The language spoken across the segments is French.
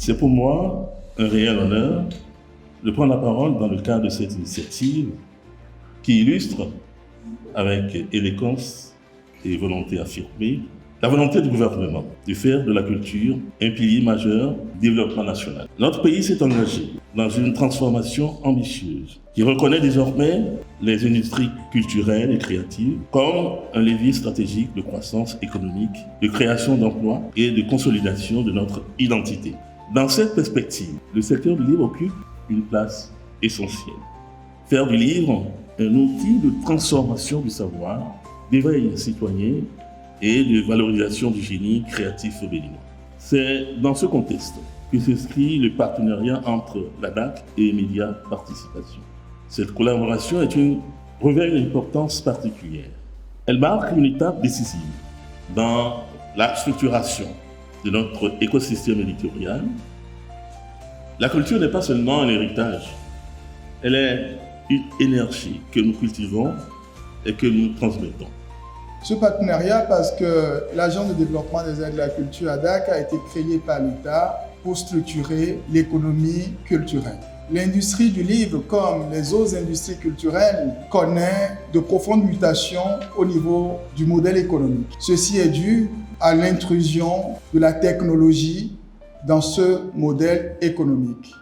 C'est pour moi un réel honneur de prendre la parole dans le cadre de cette initiative qui illustre avec élégance et volonté affirmée la volonté du gouvernement de faire de la culture un pilier majeur du développement national. Notre pays s'est engagé dans une transformation ambitieuse qui reconnaît désormais les industries culturelles et créatives comme un levier stratégique de croissance économique, de création d'emplois et de consolidation de notre identité. Dans cette perspective, le secteur du livre occupe une place essentielle. Faire du livre un outil de transformation du savoir, d'éveil citoyen et de valorisation du génie créatif béninois. C'est dans ce contexte que s'inscrit le partenariat entre la DAC et Média Participation. Cette collaboration revêt une importance particulière. Elle marque une étape décisive dans la structuration de notre écosystème éditorial. La culture n'est pas seulement un héritage, elle est une énergie que nous cultivons et que nous transmettons. Ce partenariat, parce que l'Agence de développement des arts de la culture ADAC a été créée par l'État pour structurer l'économie culturelle. L'industrie du livre, comme les autres industries culturelles, connaît de profondes mutations au niveau du modèle économique. Ceci est dû à l'intrusion de la technologie dans ce modèle économique.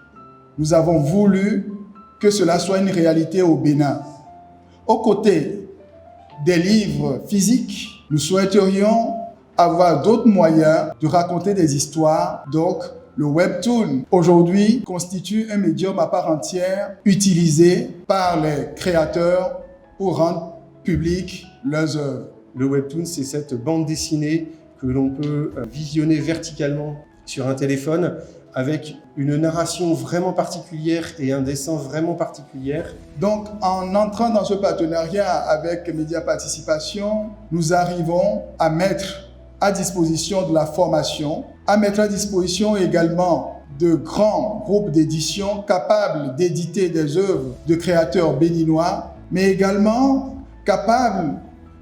Nous avons voulu que cela soit une réalité au Bénin. Aux côtés des livres physiques, nous souhaiterions avoir d'autres moyens de raconter des histoires. Donc, le webtoon, aujourd'hui, constitue un médium à part entière utilisé par les créateurs pour rendre publiques leurs œuvres. Le webtoon, c'est cette bande dessinée que l'on peut visionner verticalement sur un téléphone avec une narration vraiment particulière et un dessin vraiment particulier. Donc, en entrant dans ce partenariat avec Média Participation, nous arrivons à mettre à disposition de la formation, à mettre à disposition également de grands groupes d'édition capables d'éditer des œuvres de créateurs béninois, mais également capables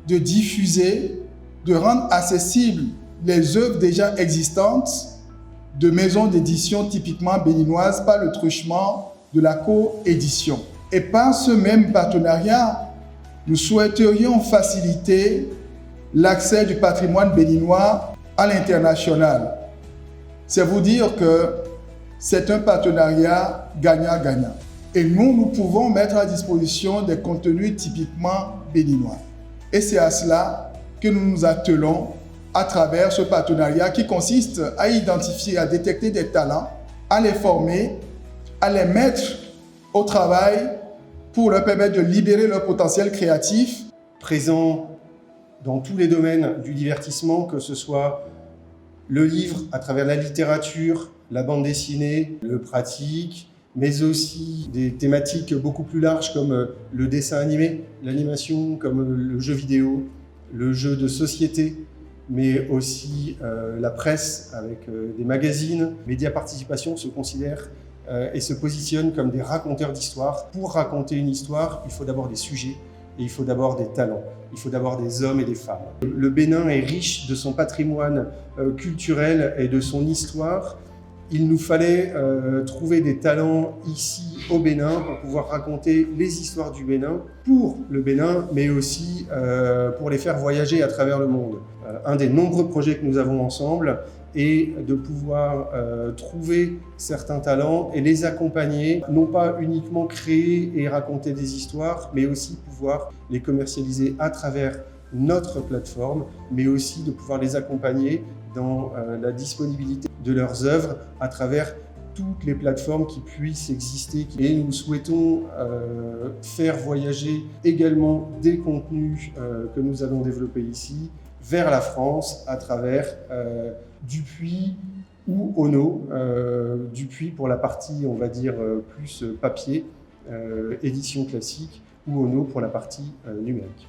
de diffuser, de rendre accessibles les œuvres déjà existantes de maisons d'édition typiquement béninoises par le truchement de la co-édition. Et par ce même partenariat, nous souhaiterions faciliter l'accès du patrimoine béninois à l'international. C'est vous dire que c'est un partenariat gagnant-gagnant. Et nous pouvons mettre à disposition des contenus typiquement béninois. Et c'est à cela que nous nous attelons à travers ce partenariat qui consiste à identifier, à détecter des talents, à les former, à les mettre au travail pour leur permettre de libérer leur potentiel créatif. Présent dans tous les domaines du divertissement, que ce soit le livre à travers la littérature, la bande dessinée, le pratique, mais aussi des thématiques beaucoup plus larges comme le dessin animé, l'animation, comme le jeu vidéo, le jeu de société, mais aussi la presse avec des magazines. Média Participation se considère et se positionne comme des raconteurs d'histoires. Pour raconter une histoire, il faut d'abord des sujets et il faut d'abord des talents. Il faut d'abord des hommes et des femmes. Le Bénin est riche de son patrimoine culturel et de son histoire. Il nous fallait trouver des talents ici au Bénin pour pouvoir raconter les histoires du Bénin pour le Bénin, mais aussi pour les faire voyager à travers le monde. Un des nombreux projets que nous avons ensemble est de pouvoir trouver certains talents et les accompagner, non pas uniquement créer et raconter des histoires, mais aussi pouvoir les commercialiser à travers notre plateforme, mais aussi de pouvoir les accompagner dans la disponibilité de leurs œuvres à travers toutes les plateformes qui puissent exister. Et nous souhaitons faire voyager également des contenus que nous allons développer ici vers la France à travers Dupuis ou Ono. Dupuis pour la partie, on va dire, plus papier, édition classique, ou Ono pour la partie numérique.